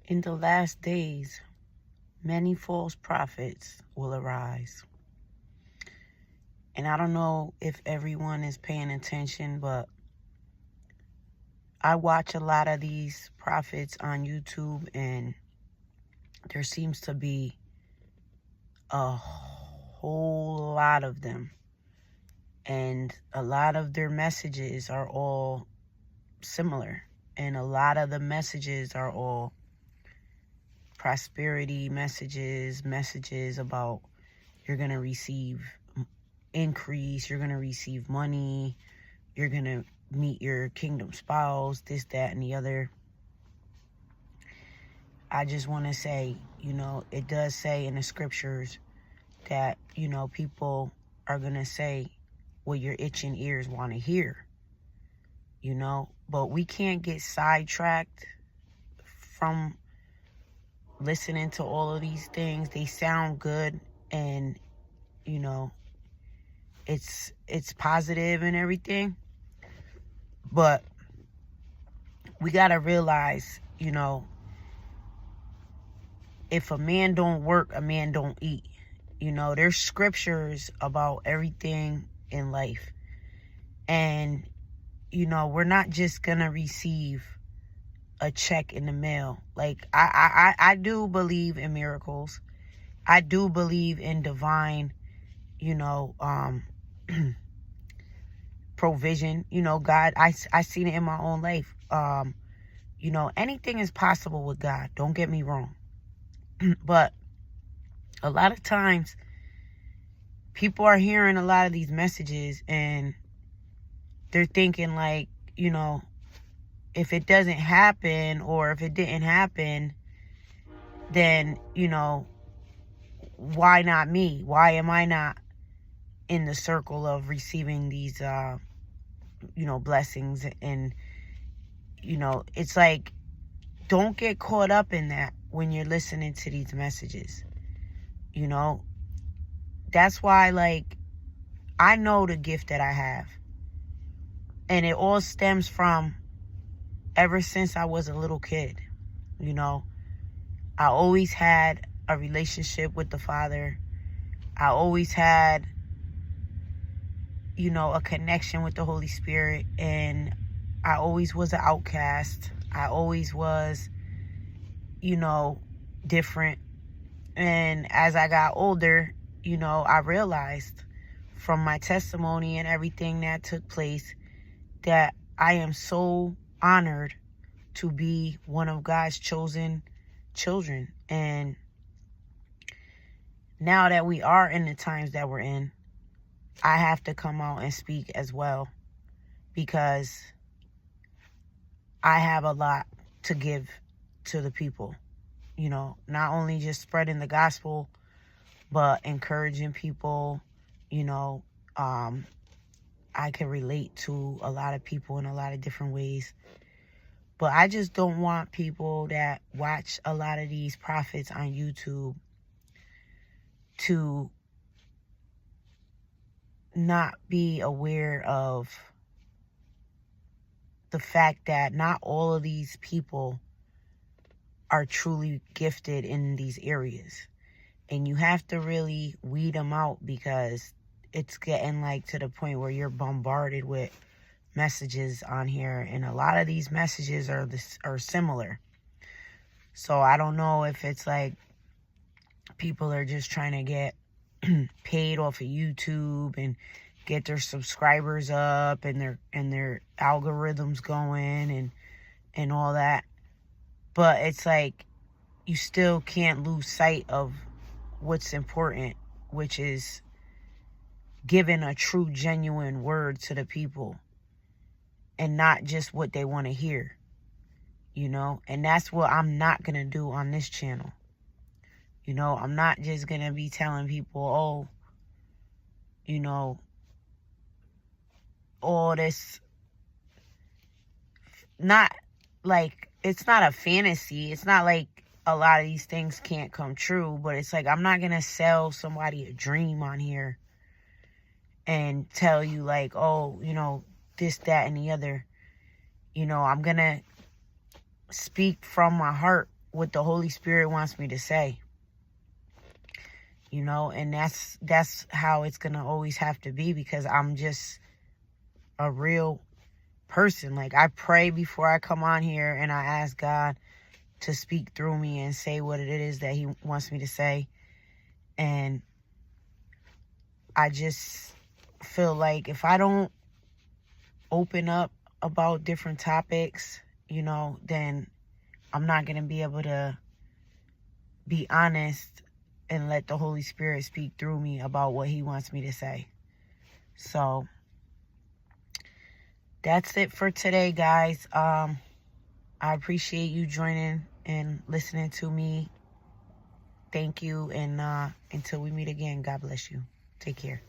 In the last days, many false prophets will arise. And I don't know if everyone is paying attention, but I watch a lot of these prophets on YouTube, and there seems to be a whole lot of them. And a lot of their messages are all similar. And a lot of the messages are all prosperity messages about you're going to receive increase, you're going to receive money, you're going to meet your kingdom spouse, this, that, and the other. I just want to say, it does say in the scriptures that, people are going to say what your itching ears want to hear, but we can't get sidetracked from listening to all of these things. They sound good, and it's positive and everything, but we got to realize, if a man don't work, a man don't eat. There's scriptures about everything in life, and we're not just gonna receive a check in the mail. Like, I do believe in miracles. I do believe in divine, provision. God, I seen it in my own life. Anything is possible with God. Don't get me wrong. But a lot of times people are hearing a lot of these messages and they're thinking like, if it doesn't happen, or if it didn't happen, then, why not me? Why am I not in the circle of receiving these, blessings? And, it's like, don't get caught up in that when you're listening to these messages. That's why, like, I know the gift that I have. And it all stems from ever since I was a little kid. I always had a relationship with the Father. I always had, a connection with the Holy Spirit. And I always was an outcast. I always was, different. And as I got older, I realized from my testimony and everything that took place that I am so honored to be one of God's chosen children. And now that we are in the times that we're in, I have to come out and speak as well, because I have a lot to give to the people. Not only just spreading the gospel, but encouraging people. I can relate to a lot of people in a lot of different ways. But I just don't want people that watch a lot of these prophets on YouTube to not be aware of the fact that not all of these people are truly gifted in these areas. And you have to really weed them out, because it's getting like to the point where you're bombarded with messages on here, and a lot of these messages are similar. So I don't know if it's like people are just trying to get paid off of YouTube and get their subscribers up and their algorithms going and all that. But it's like, you still can't lose sight of what's important, which is giving a true, genuine word to the people, and not just what they want to hear, and that's what I'm not going to do on this channel. I'm not just going to be telling people, all this, not like, it's not a fantasy. It's not like a lot of these things can't come true, but it's like, I'm not going to sell somebody a dream on here and tell you like, this, that, and the other. I'm going to speak from my heart what the Holy Spirit wants me to say. You know, and that's how it's going to always have to be, because I'm just a real person. Like, I pray before I come on here, and I ask God to speak through me and say what it is that he wants me to say. And I just feel like if I don't open up about different topics, you know, then I'm not going to be able to be honest and let the Holy Spirit speak through me about what he wants me to say. So that's it for today, guys. I appreciate you joining and listening to me. Thank you. And until we meet again, God bless you. Take care.